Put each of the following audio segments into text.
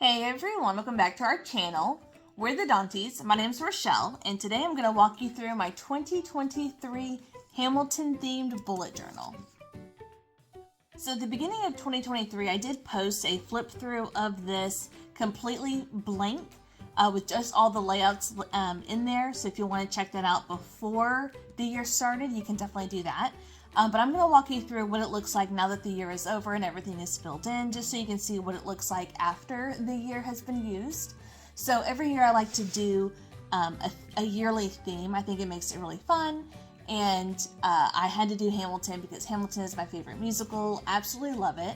Hey everyone, welcome back to our channel. We're the Dawnties. My name's Richele, and today I'm going to walk you through my 2023 Hamilton themed bullet journal. So at the beginning of 2023, I did post a flip through of this completely blank with just all the layouts in there. So if you want to check that out before the year started, you can definitely do that. But I'm going to walk you through what it looks like now that the year is over and everything is filled in, just so you can see what it looks like after the year has been used. So every year I like to do a yearly theme. I think it makes it really fun. And I had to do Hamilton because Hamilton is my favorite musical. Absolutely love it.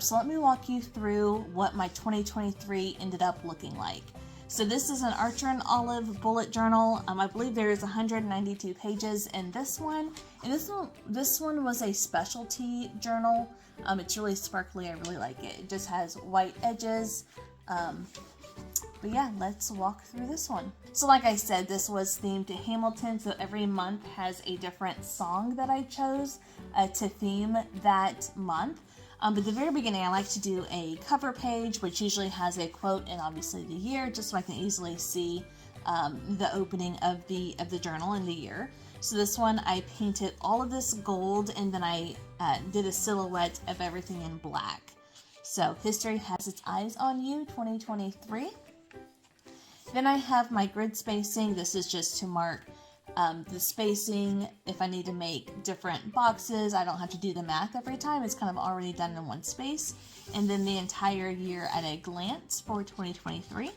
So let me walk you through what my 2023 ended up looking like. So this is an Archer and Olive bullet journal. I believe there is 192 pages in this one. And this one was a specialty journal. It's really sparkly. I really like it. It just has white edges. But yeah, let's walk through this one. So like I said, this was themed to Hamilton. So every month has a different song that I chose to theme that month. But at the very beginning, I like to do a cover page, which usually has a quote and obviously the year, just so I can easily see the opening of the journal and the year. So this one, I painted all of this gold, and then I did a silhouette of everything in black. So History Has Its Eyes on You 2023. Then I have my grid spacing. This is just to mark the spacing. If I need to make different boxes, I don't have to do the math every time. It's kind of already done in one space. And then the entire year at a glance for 2023.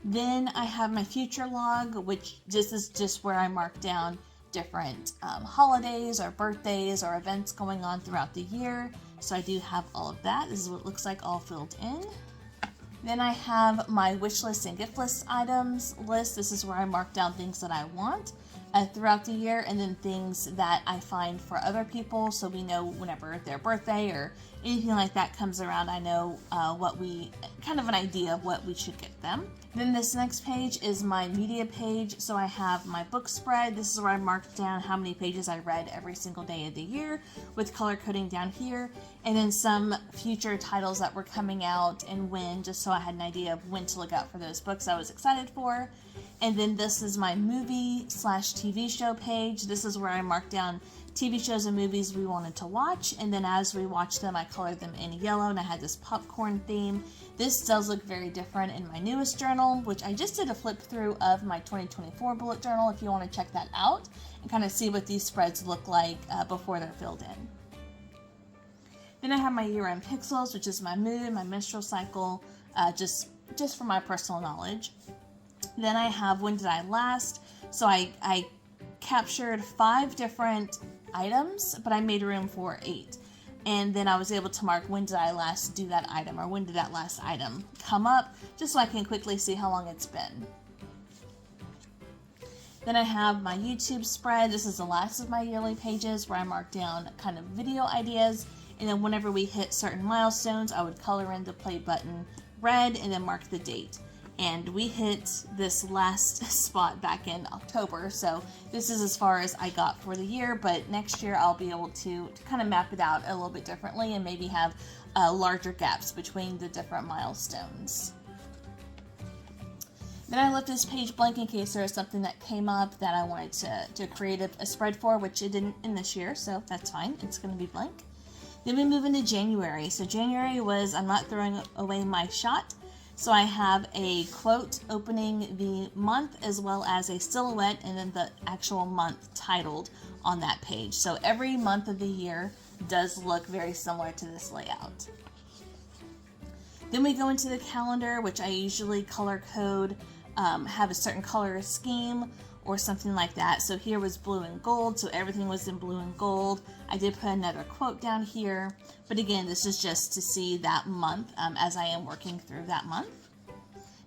Then I have my future log, which this is just where I mark down different holidays or birthdays or events going on throughout the year. So I do have all of that. This is what it looks like all filled in. Then I have my wish list and gift list items list. This is where I mark down things that I want throughout the year, and then things that I find for other people, so we know whenever their birthday or anything like that comes around, I know kind of an idea of what we should get them. Then this next page is my media page. So I have my book spread. This is where I marked down how many pages I read every single day of the year with color coding down here. And then some future titles that were coming out and when, just so I had an idea of when to look out for those books I was excited for. And then this is my movie/TV show page. This is where I marked down TV shows and movies we wanted to watch, and then as we watched them, I colored them in yellow, and I had this popcorn theme. This does look very different in my newest journal, which I just did a flip through of my 2024 bullet journal if you want to check that out and kind of see what these spreads look like before they're filled in. Then I have my year-end pixels, which is my mood, my menstrual cycle, just for my personal knowledge. Then I have when did I last, so I captured 5 different items, but I made room for 8. And then I was able to mark when did I last do that item, or when did that last item come up, just so I can quickly see how long it's been. Then I have my YouTube spread. This is the last of my yearly pages where I mark down kind of video ideas, and then whenever we hit certain milestones, I would color in the play button red and then mark the date. And we hit this last spot back in October, so this is as far as I got for the year, but next year I'll be able to kind of map it out a little bit differently and maybe have larger gaps between the different milestones. Then I left this page blank in case there was something that came up that I wanted to create a spread for, which it didn't in this year, so that's fine. It's going to be blank. Then we move into January. So January was I'm not throwing away my shot. So I have a quote opening the month as well as a silhouette and then the actual month titled on that page. So every month of the year does look very similar to this layout. Then we go into the calendar, which I usually color code, have a certain color scheme or something like that. So here was blue and gold, so everything was in blue and gold. I did put another quote down here, but again, this is just to see that month as I am working through that month.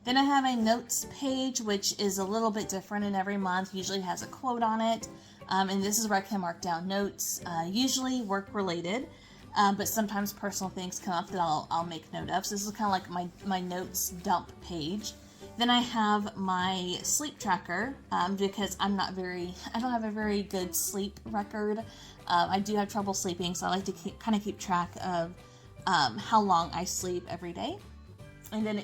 Then I have a notes page, which is a little bit different in every month, usually has a quote on it, and this is where I can mark down notes, usually work related, but sometimes personal things come up that I'll make note of. So this is kind of like my notes dump page. Then I have my sleep tracker because I don't have a very good sleep record. I do have trouble sleeping, so I like to kind of keep track of how long I sleep every day. And then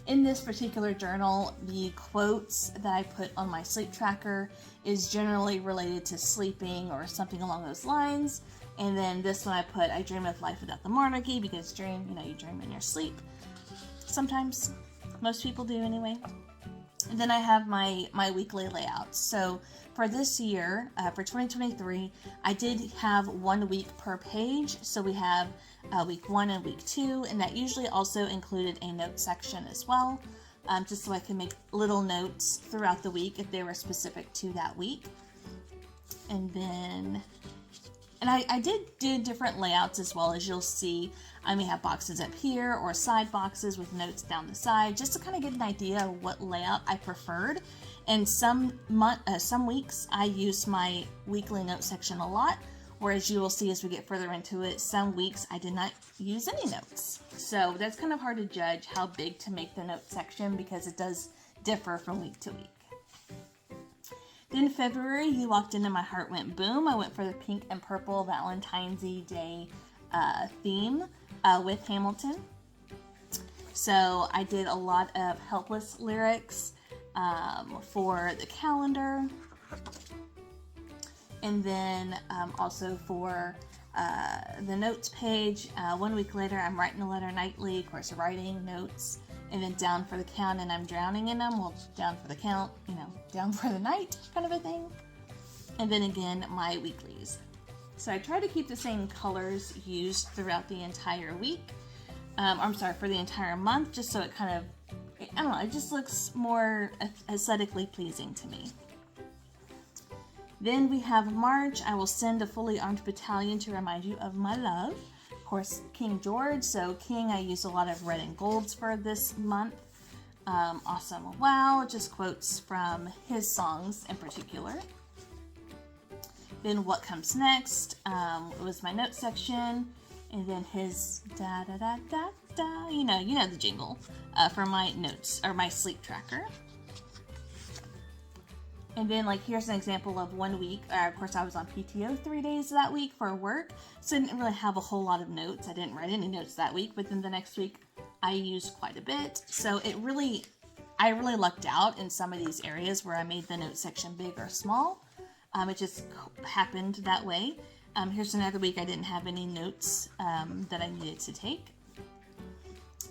in this particular journal, the quotes that I put on my sleep tracker is generally related to sleeping or something along those lines. And then this one I dream of life without the monarchy, because you dream in your sleep. Sometimes. Most people do anyway. And then I have my weekly layouts. So for this year, for 2023, I did have 1 week per page. So we have week 1 and week 2, and that usually also included a note section as well, just so I can make little notes throughout the week if they were specific to that week. And then, I did do different layouts as well, as you'll see. I may have boxes up here or side boxes with notes down the side, just to kind of get an idea of what layout I preferred. And some weeks I use my weekly note section a lot, whereas you will see as we get further into it, some weeks I did not use any notes. So that's kind of hard to judge how big to make the note section, because it does differ from week to week. Then February, you walked into my heart went boom. I went for the pink and purple Valentine's Day theme with Hamilton. So I did a lot of helpless lyrics for the calendar. And then also for the notes page, 1 week later, I'm writing a letter nightly, of course, writing notes. And then down for the count, and I'm drowning in them. Well, down for the count, down for the night, kind of a thing. And then again, my weeklies. So I try to keep the same colors used throughout the entire week. For the entire month, just so it kind of, it just looks more aesthetically pleasing to me. Then we have March. I will send a fully armed battalion to remind you of my love. Of course, King George. So King, I use a lot of red and golds for this month. Awesome. Wow. Just quotes from his songs in particular. Then what comes next was my note section, and then his da da da da da. You know the jingle for my notes or my sleep tracker. And then, here's an example of 1 week. Of course, I was on PTO 3 days that week for work, so I didn't really have a whole lot of notes. I didn't write any notes that week, but then the next week, I used quite a bit. So I really lucked out in some of these areas where I made the note section big or small. It just happened that way. Here's another week I didn't have any notes that I needed to take.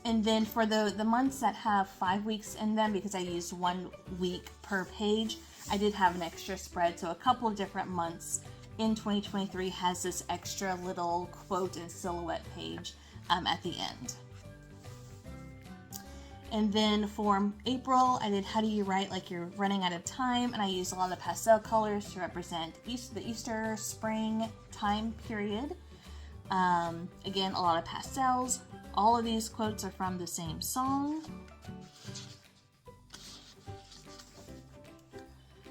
And then for the months that have 5 weeks in them, because I used 1 week per page, I did have an extra spread. So a couple of different months in 2023 has this extra little quote and silhouette page at the end. And then for April, I did how do you write like you're running out of time, and I used a lot of pastel colors to represent the Easter spring time period. Again, a lot of pastels. All of these quotes are from the same song.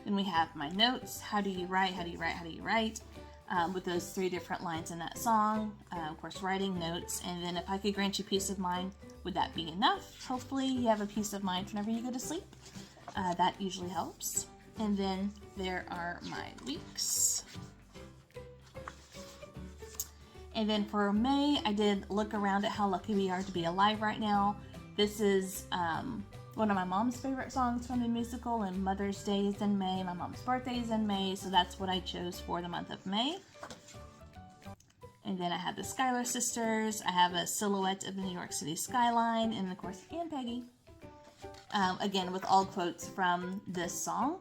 Then we have my notes. How do you write? How do you write? How do you write? With those 3 different lines in that song. Of course, writing notes. And then if I could grant you peace of mind, would that be enough? Hopefully you have a peace of mind whenever you go to sleep. That usually helps. And then there are my weeks. And then for May, I did look around at how lucky we are to be alive right now. This is one of my mom's favorite songs from the musical, and Mother's Day is in May. My mom's birthday is in May, so that's what I chose for the month of May. And then I have the Schuyler sisters. I have a silhouette of the New York City skyline, and of course, Aunt Peggy. Again, with all quotes from this song.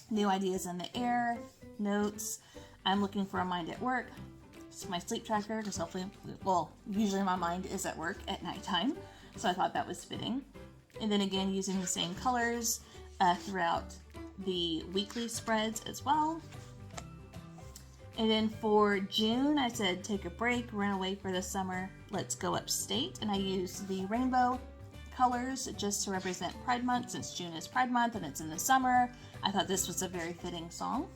New ideas in the air, notes. I'm looking for a mind at work. It's my sleep tracker, because usually my mind is at work at nighttime, so I thought that was fitting. And then again, using the same colors throughout the weekly spreads as well. And then for June, I said, take a break, run away for the summer, let's go upstate. And I used the rainbow colors just to represent Pride Month, since June is Pride Month and it's in the summer. I thought this was a very fitting song.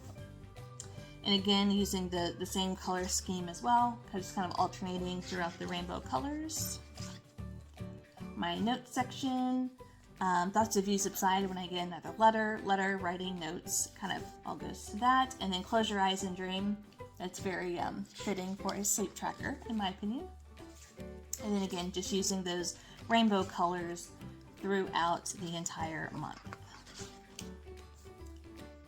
And again, using the same color scheme as well, because it's kind of alternating throughout the rainbow colors. My notes section, thoughts of you subside when I get another letter, writing, notes, kind of all goes to that. And then close your eyes and dream. That's very fitting for a sleep tracker, in my opinion. And then again, just using those rainbow colors throughout the entire month.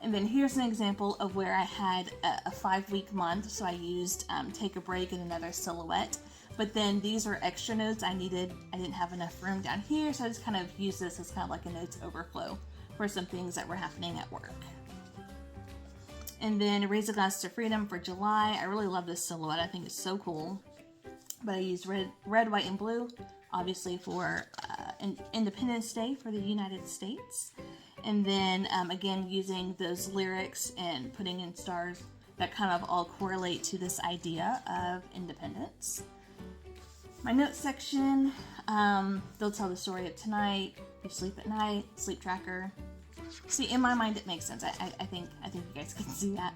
And then here's an example of where I had a 5-week month, so I used Take a Break and Another Silhouette. But then these are extra notes I didn't have enough room down here, so I just kind of used this as kind of like a notes overflow for some things that were happening at work. And then Raise a Glass to Freedom for July. I really love this silhouette. I think it's so cool. But I used red, white, and blue, obviously for Independence Day for the United States. And then again, using those lyrics and putting in stars that kind of all correlate to this idea of independence. My notes section, they'll tell the story of tonight, you sleep at night, sleep tracker. See, in my mind, it makes sense. I think you guys can see that.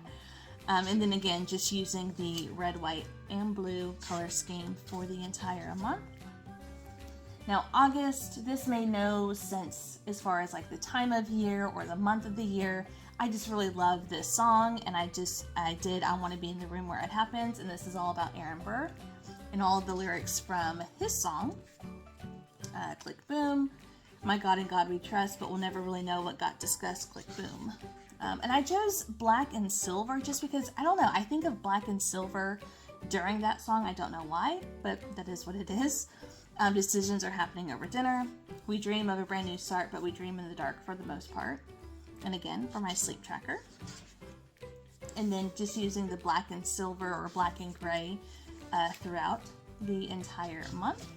And then again, just using the red, white, and blue color scheme for the entire month. Now, August, this made no sense as far as like the time of year or the month of the year. I just really love this song, and I Want to Be in the Room Where It Happens, and this is all about Aaron Burr and all of the lyrics from his song. Click Boom, My God in God We Trust, but we'll never really know what got discussed, click boom. And I chose black and silver just because, I don't know, I think of black and silver during that song. I don't know why, but that is what it is. Decisions are happening over dinner. We dream of a brand new start, but we dream in the dark for the most part. And again, for my sleep tracker. And then just using the black and silver or black and gray throughout the entire month.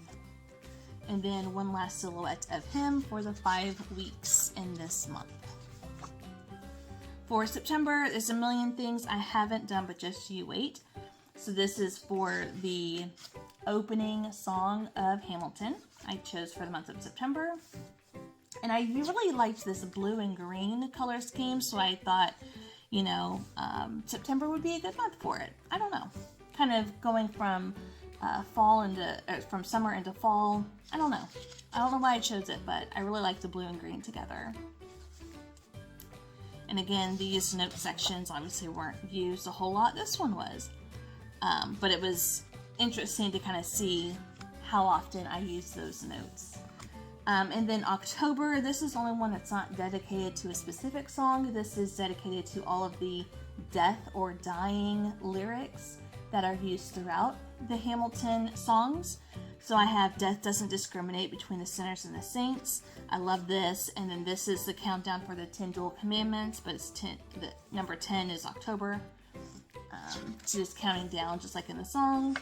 And then one last silhouette of him for the 5 weeks in this month. For September, there's a million things I haven't done, but just you wait. So this is for the opening song of Hamilton. I chose for the month of September. And I really liked this blue and green color scheme, so I thought, September would be a good month for it. I don't know. Kind of going from from summer into fall. I don't know. I don't know why I chose it, but I really like the blue and green together. And again, these note sections obviously weren't used a whole lot. This one was. But it was interesting to kind of see how often I use those notes. And then October, this is the only one that's not dedicated to a specific song. This is dedicated to all of the death or dying lyrics that are used throughout the Hamilton songs. So I have Death Doesn't Discriminate Between the Sinners and the Saints. I love this. And then this is the countdown for the 10 Dual Commandments, but the number 10 is October. So just counting down just like in the song.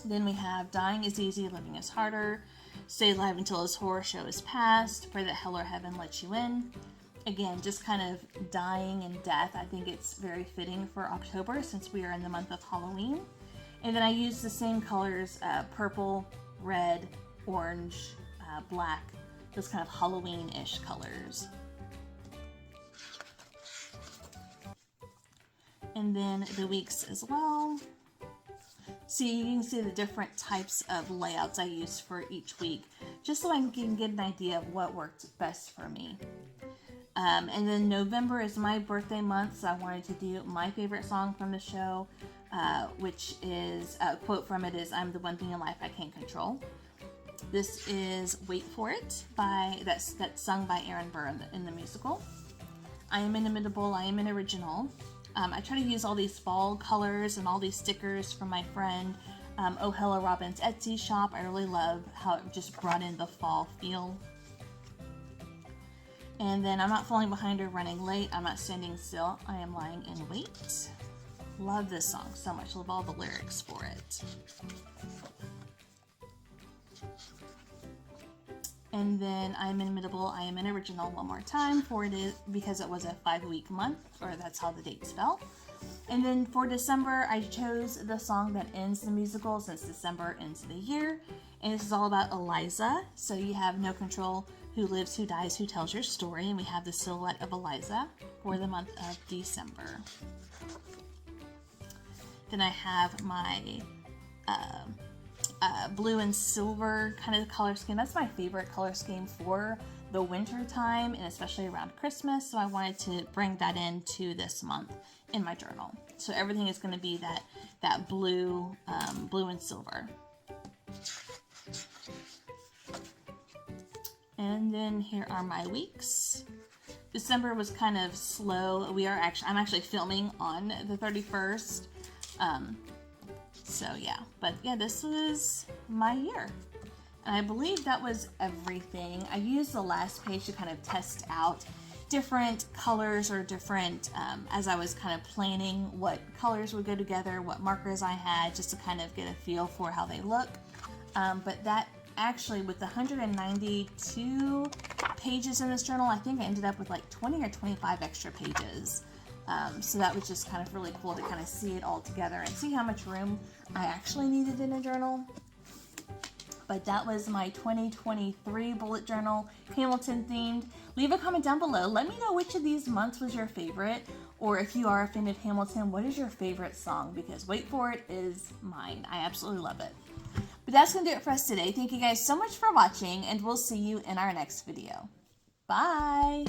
Then we have Dying is Easy, Living is Harder. Stay alive until his horror show is past. Pray that hell or heaven lets you in. Again, just kind of dying and death. I think it's very fitting for October since we are in the month of Halloween. And then I use the same colors, purple, red, orange, black, those kind of Halloween-ish colors. And then the weeks as well. See, you can see the different types of layouts I use for each week, just so I can get an idea of what worked best for me. And then November is my birthday month, so I wanted to do my favorite song from the show, which is, a quote from it is, "I'm the one thing in life I can't control." This is Wait For It, that's sung by Aaron Burr in the musical. I am inimitable, I am an original. I try to use all these fall colors and all these stickers from my friend Oh Hello Robin's Etsy shop. I really love how it just brought in the fall feel. And then I'm not falling behind or running late. I'm not standing still. I am lying in wait. Love this song so much. Love all the lyrics for it. And then I'm inimitable, I am an original one more time for it is because it was a 5-week month, or that's how the dates fell. And then for December, I chose the song that ends the musical since December ends the year. And this is all about Eliza. So you have No Control, Who Lives, Who Dies, Who Tells Your Story. And we have the silhouette of Eliza for the month of December. Then I have my blue and silver kind of color scheme. That's my favorite color scheme for the winter time and especially around Christmas. So I wanted to bring that into this month in my journal. So everything is going to be that blue and silver. And then here are my weeks. December was kind of slow. I'm actually filming on the 31st. So yeah, but yeah, this was my year. And I believe that was everything. I used the last page to kind of test out different colors or different, as I was kind of planning what colors would go together, what markers I had, just to kind of get a feel for how they look. But that actually, with the 192 pages in this journal, I think I ended up with like 20 or 25 extra pages. So that was just kind of really cool to kind of see it all together and see how much room I actually needed in a journal. But that was my 2023 bullet journal, Hamilton themed. Leave a comment down below. Let me know which of these months was your favorite, or if you are a fan of Hamilton, what is your favorite song? Because wait for it, is mine. I absolutely love it. But that's going to do it for us today. Thank you guys so much for watching, and we'll see you in our next video. Bye!